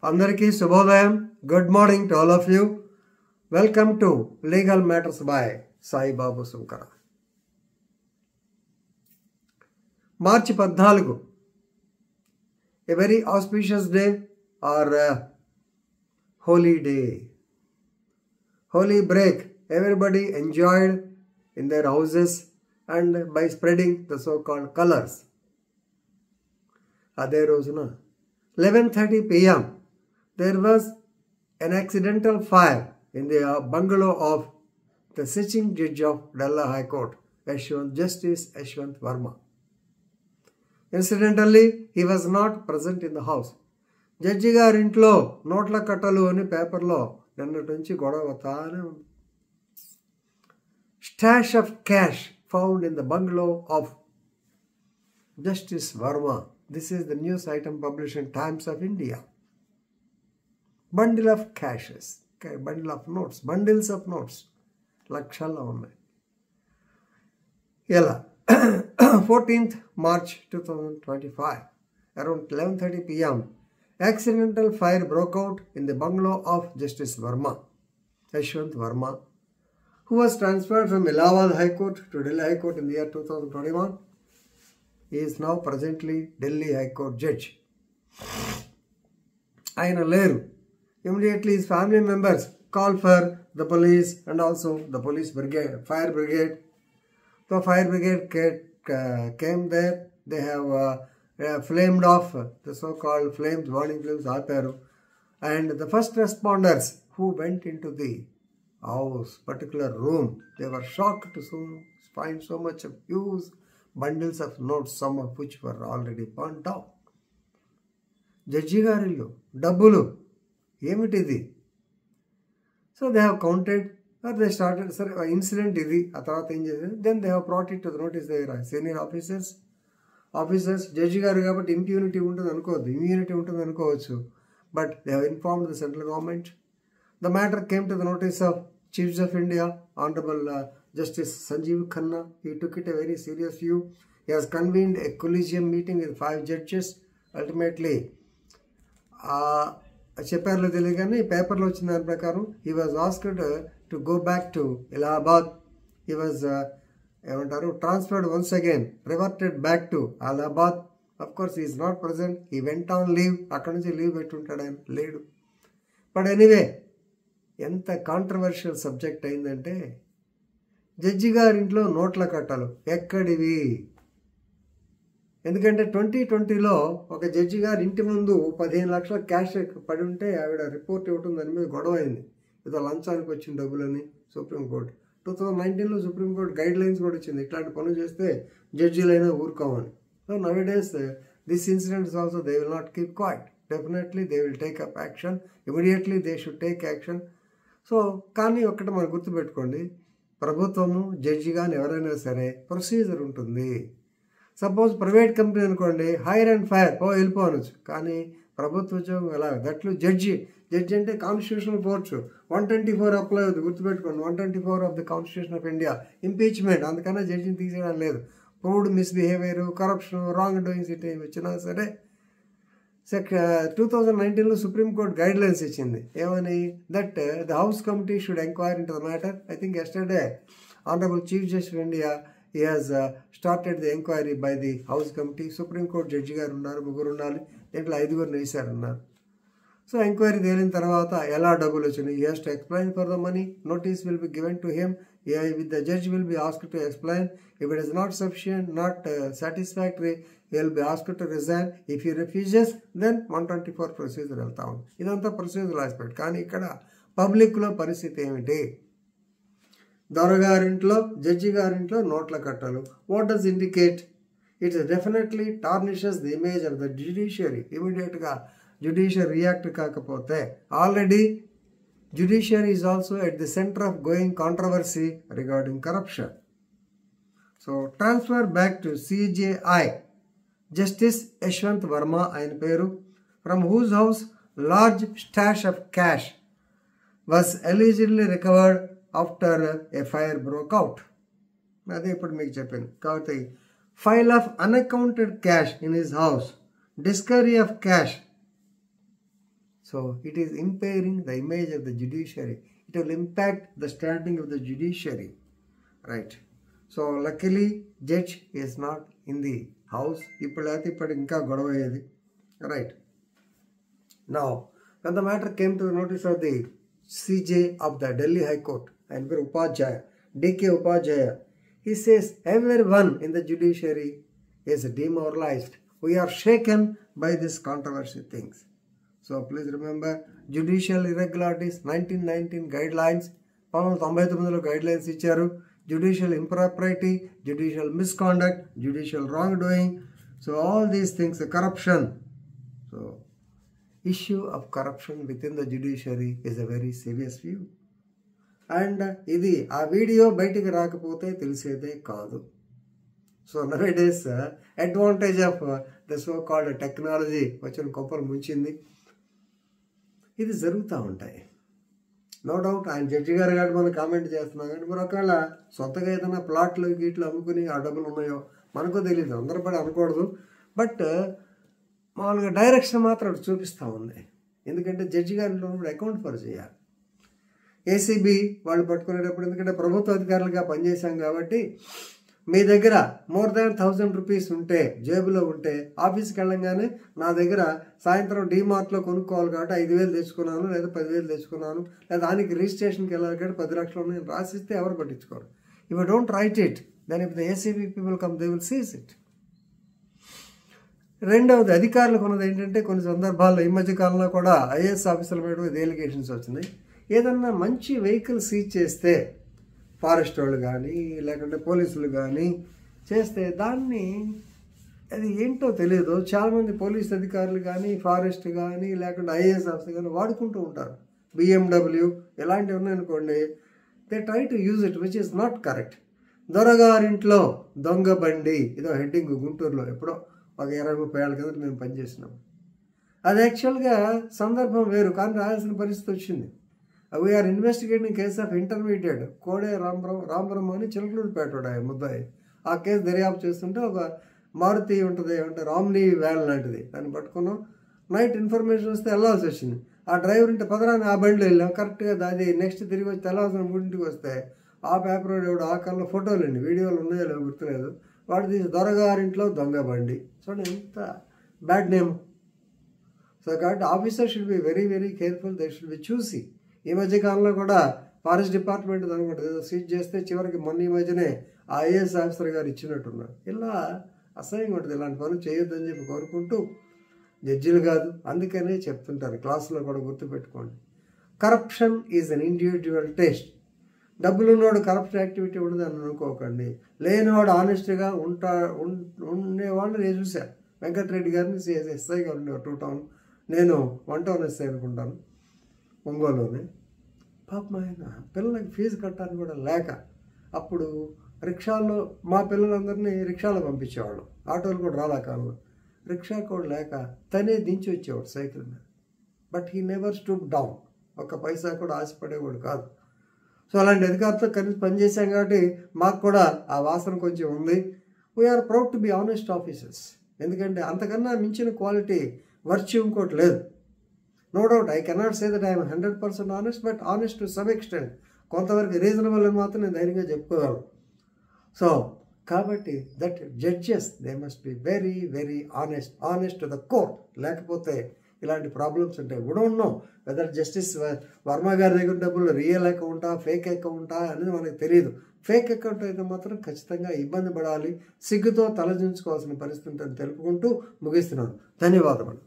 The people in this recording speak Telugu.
Andariki Subhodayam. Good morning to all of you. Welcome to Legal Matters by Sai Babu Sunkara. March 14, a very auspicious day or holy day. Holy break. Everybody enjoyed in their houses and by spreading the so-called colors. Ade రోజున 11:30 p.m. there was an accidental fire in the bungalow of the sitting judge of Delhi High Court, Justice Yashwant Verma. Incidentally, he was not present in the house. Judge గారి ఇంట్లో నోట్ల కట్టలు అని పేపర్లో నిన్నటి నుంచి గొడవ అవుతానే ఉంది. Stash of cash found in the bungalow of Justice Verma. This is the news item published in Times of India. Bundle of cashes, bundle of notes, bundles of notes. లక్షల్లో ఉన్నాయి. ఎలా 14th March 2025, around 11:30 p.m., accidental fire broke out in the bungalow of Justice Verma, Yashwant Verma, who was transferred from Allahabad High Court to Delhi High Court in the year 2021. He is now presently Delhi High Court judge. Ayana leru. Immediately his family members called for the police and also the police brigade, fire brigade. The fire brigade came there. They have flamed off the so-called flames, warning flames, aaparu. And the first responders who went into the house, particular room, they were shocked to find so much of huge bundles of notes, some of which were already burnt down. Judge garillo, డబ్బులు ఏమిటిది? So they have counted, or they started, sir, incident ఇది, ఆ తర్వాత ఏం చేశారు? Then they have brought it to the notice their senior officers, judge గారు కాబట్టి ఇంప్యూనిటీ ఉంటుంది అనుకోవద్దు, ఇమ్యూనిటీ ఉంటుంది అనుకోవచ్చు. But they have informed the central government. The matter came to the notice of Chief of India, Honorable Justice Sanjeev Khanna. He took it a very serious view. He has convened a collegium meeting with 5 judges. Ultimately, చెప్పారులో తెలియగానే పేపర్లో వచ్చిన దాని ప్రకారం he was asked to go back to Allahabad. He was transferred once again, reverted back to Allahabad. Of course, he is not present. He went on leave. అక్కడి నుంచి లీవ్ పెట్టుంటాడు, ఆయన లేడు. బట్ ఎనీవే, ఎంత కాంట్రవర్షియల్ సబ్జెక్ట్ అయిందంటే, జడ్జి గారింట్లో నోట్ల కట్టలు ఎక్కడివి? ఎందుకంటే 2020లో ఒక జడ్జి గారి ఇంటి ముందు 15 లక్షల క్యాష్ పడి ఉంటే ఆవిడ రిపోర్ట్ ఇవ్వడం, దాని మీద గొడవ అయింది. ఏదో లంచానికి వచ్చిన డబ్బులని సుప్రీంకోర్టు. 2019లో సుప్రీంకోర్టు గైడ్ లైన్స్ కూడా వచ్చింది, ఇట్లాంటి పనులు చేస్తే జడ్జీలైనా ఊరుకోమని. So nowadays this incidents also they will not keep quiet. Definitely they will take up action. Immediately they should take action. So కానీ ఒక్కటి మనం గుర్తుపెట్టుకోండి, ప్రభుత్వము, జడ్జి కానీ ఎవరైనా సరే ప్రొసీజర్ ఉంటుంది. సపోజ్ ప్రైవేట్ కంపెనీ అనుకోండి, హైర్ అండ్ ఫైర్, వెళ్ళిపోవచ్చు. కానీ ప్రభుత్వ ఉద్యోగం ఎలా? దట్లు జడ్జి అంటే కాన్స్టిట్యూషనల్ కోర్ట్స్ 124 అప్లై అవుతుంది, గుర్తుపెట్టుకోండి. 124 of the constitution of India, impeachment. అందుకన్నా జడ్జిని తీసేయడం లేదు. Proved misbehaviour, corruption, wrong doings it వచ్చినా సరే 2019లో సుప్రీంకోర్టు గైడ్ లైన్స్ ఇచ్చింది. ఏమని? That the house committee should enquire into the matter. I think yesterday honourable chief justice of India he has started the inquiry by the house committee. Supreme court judge గారు ఉన్నారు, 3 ఉండాలి, దీంట్లో 5 వేశారన్నారు. సో ఎంక్వైరీ తేలిన తర్వాత ఎలా డబ్బులు వచ్చినాయి, he has to explain for the money. Notice will be given to him. The judge will be asked to explain. If it is not sufficient, not satisfactory, he will be asked to resign. If he refuses, then 124 procedure వెళ్తా ఉంది. ఇదంతా ప్రొసీజర్ ఆస్పెక్ట్. కానీ ఇక్కడ పబ్లిక్లో పరిస్థితి ఏమిటి? దొరగారింట్లో, జడ్జి గారింట్లో నోట్ల కట్టలు. What does indicate? It's definitely tarnishes the image of the judiciary. ఇమీడియట్గా జ్యుడిషియరీ రియాక్ట్ కాకపోతే, already judiciary is also at the centre of going controversy regarding corruption. So transfer back to CJI justice Yashwant Varma ఆయన పేరు, from whose house large stash of cash was allegedly recovered after a fire broke out. అదే ఇప్పుడు మీకు చెప్పాను. కాబట్టి file of unaccounted cash in his house, discovery of cash So it is impairing the image of the judiciary. It will impact the standing of the judiciary. Right. So luckily judge is not in the house. Right. Now, when the matter came to the notice of the CJ of the Delhi High Court, and Upadhyaya, D.K. Upadhyaya, he says everyone in the judiciary is demoralized. We are shaken by this controversy things. So please remember, judicial irregularities, 1919 guidelines, 1999 guidelines icharu, judicial impropriety, judicial misconduct, judicial wrongdoing. So all these things, corruption. So issue of corruption within the judiciary is a very serious view. And ఇది ఆ వీడియో బయటికి రాకపోతే తెలిసేదే కాదు. So nowadays advantage of the so called technology వచ్చిన కొప్పలు ముంచింది. ఇది జరుగుతూ ఉంటాయి. నో డౌట్ ఆయన జడ్జి గారు కాబట్టి మనం కామెంట్ చేస్తున్నాం, కానీ మరి ఒకవేళ సొంతగా ఏదైనా ప్లాట్లు గీట్లు అమ్ముకుని ఆ డబ్బులు ఉన్నాయో మనకు తెలియదు, అందరూ పడి అనకూడదు. బట్ మామూలుగా డైరెక్షన్ మాత్రం అటు చూపిస్తూ ఉంది. ఎందుకంటే జడ్జి గారిలో అకౌంట్ ఫర్ చేయాలి. ఏసీబీ వాళ్ళు పట్టుకునేటప్పుడు, ఎందుకంటే ప్రభుత్వ అధికారులుగా పనిచేశాం కాబట్టి, మీ దగ్గర మోర్ దాన్ 1000 రూపీస్ ఉంటే, జేబులో ఉంటే, ఆఫీస్కి వెళ్ళంగానే నా దగ్గర సాయంత్రం డీమార్ట్లో కొనుక్కోవాలి కాబట్టి 5000 తెచ్చుకున్నాను, లేదా 10,000 తెచ్చుకున్నాను, లేదా దానికి రిజిస్ట్రేషన్కి వెళ్ళాలి కాబట్టి 10 లక్షలు ఉన్నాయి రాసిస్తే ఎవరు పట్టించుకోరు. If you don't write it, then if the ACB people come they will seize it. రెండవది, అధికారులకు ఉన్నది ఏంటంటే, కొన్ని సందర్భాల్లో ఈ మధ్య కాలంలో కూడా ఐఏఎస్ ఆఫీసర్ల మీద డెలిగేషన్స్ వచ్చినాయి. ఏదన్నా మంచి వెహికల్ సీజ్ చేస్తే, ఫారెస్ట్ వాళ్ళు కానీ లేకుంటే పోలీసులు కానీ చేస్తే, దాన్ని అది ఏంటో తెలియదు, చాలామంది పోలీస్ అధికారులు కానీ ఫారెస్ట్ కానీ లేకుంటే ఐఏఎస్ ఆఫీసర్ కానీ వాడుకుంటూ ఉంటారు. BMW ఇలాంటివి ఉన్నాయనుకోండి, they try to use it, which is not correct. దొరగారింట్లో దొంగ బండి, ఇదో హెడ్డింగ్ గుంటూరులో ఎప్పుడో ఒక 20-30 ఏళ్ళ కింద మేము పనిచేసినాం. అది యాక్చువల్గా సందర్భం వేరు, కానీ రాయాల్సిన పరిస్థితి వచ్చింది. We are investigating case of intermediate Kode Rambrahma అని చిలకలూరుపేట ముద్దాయి. ఆ కేసు దర్యాప్తు చేస్తుంటే ఒక మారుతి ఉంటుంది, అంటే రామ్నీ వ్యాన్ లాంటిది, దాన్ని పట్టుకున్నాం. నైట్ ఇన్ఫర్మేషన్ వస్తే వెళ్ళాల్సి వచ్చింది. ఆ డ్రైవర్ ఇంటే పదరాని ఆ బండిలో వెళ్ళాం. కరెక్ట్గా అది నెక్స్ట్ తిరిగి వచ్చి తెల్లవారుసిన 3ంటికి వస్తే ఆ పేపర్ ఎవడు ఆ కళ్ళలో ఫోటోలు అండి, వీడియోలు ఉన్నాయో లేవు గుర్తులేదు, వాడు తీసి దొరగారింట్లో దొంగ బండి. చూడండి ఎంత బ్యాడ్ నేమ్. సో కాబట్టి officer should be very very careful, they should be చూసి. ఈ మధ్యకాలంలో కూడా ఫారెస్ట్ డిపార్ట్మెంట్ అనుకుంటే ఏదో సీజ్ చేస్తే చివరికి మొన్న ఈ మధ్యనే ఆ ఐఏఎస్ ఆఫీసర్ గారు ఇచ్చినట్టున్నారు. ఇలా అసహ్యంగా ఉంటుంది, ఇలాంటి పనులు చేయొద్దని చెప్పి కోరుకుంటూ, జడ్జిలు కాదు అందుకనే చెప్తుంటారు క్లాసులో కూడా గుర్తుపెట్టుకోండి. Corruption is an individual taste. డబ్బులున్నవాడు కరప్షన్ యాక్టివిటీ ఉండదు అని అనుకోకండి. లేనివాడు ఆనెస్ట్గా ఉండేవాళ్ళు నేను చూశాను. వెంకటరెడ్డి గారిని ఎస్ఐగా ఉండేవారు 2 టౌన్, నేను 1 టౌన్ ఎస్ఐ అనుకుంటాను ఒంగోలులోనే. పాపం ఆయన పిల్లలకి ఫీజు కట్టాలని కూడా లేక, అప్పుడు రిక్షాల్లో మా పిల్లలందరినీ రిక్షాలో పంపించేవాళ్ళు, ఆటోలు కూడా రాలే కాలంలో, రిక్షా కూడా లేక తనే దించి వచ్చేవాడు సైకిల్ మీద. But he never stoop down, ఒక్క పైసా కూడా ఆశపడేవాడు కాదు. సో అలాంటి అధికారులతో కలిసి పనిచేసాం కాబట్టి మాకు కూడా ఆ వాసన కొంచెం ఉంది. We are proud to be honest officers. ఎందుకంటే అంతకన్నా మించిన క్వాలిటీ వర్చ్యూ ఇంకోటి లేదు. No doubt I cannot say that I'm 100% honest, but honest to some extent, కొంతవరకు రీజనబుల్ అని మాత్రం నేను ధైర్యంగా చెప్పుకోగలను. సో కాబట్టి that judges they must be very very honest to the court, లేకపోతే ఇలాంటి ప్రాబ్లమ్స్ ఉంటాయి. We don't know whether justice Varma గారి దగ్గర డబ్బులు రియల్ అకౌంటా ఫేక్ అకౌంటా అనేది మనకు తెలియదు. ఫేక్ అకౌంట్ అయితే మాత్రం ఖచ్చితంగా ఇబ్బంది పడాలి, సిగ్గుతో తలదించుకోవాల్సిన పరిస్థితి ఉంటుందని తెలుపుకుంటూ ముగిస్తున్నాను. ధన్యవాదములు.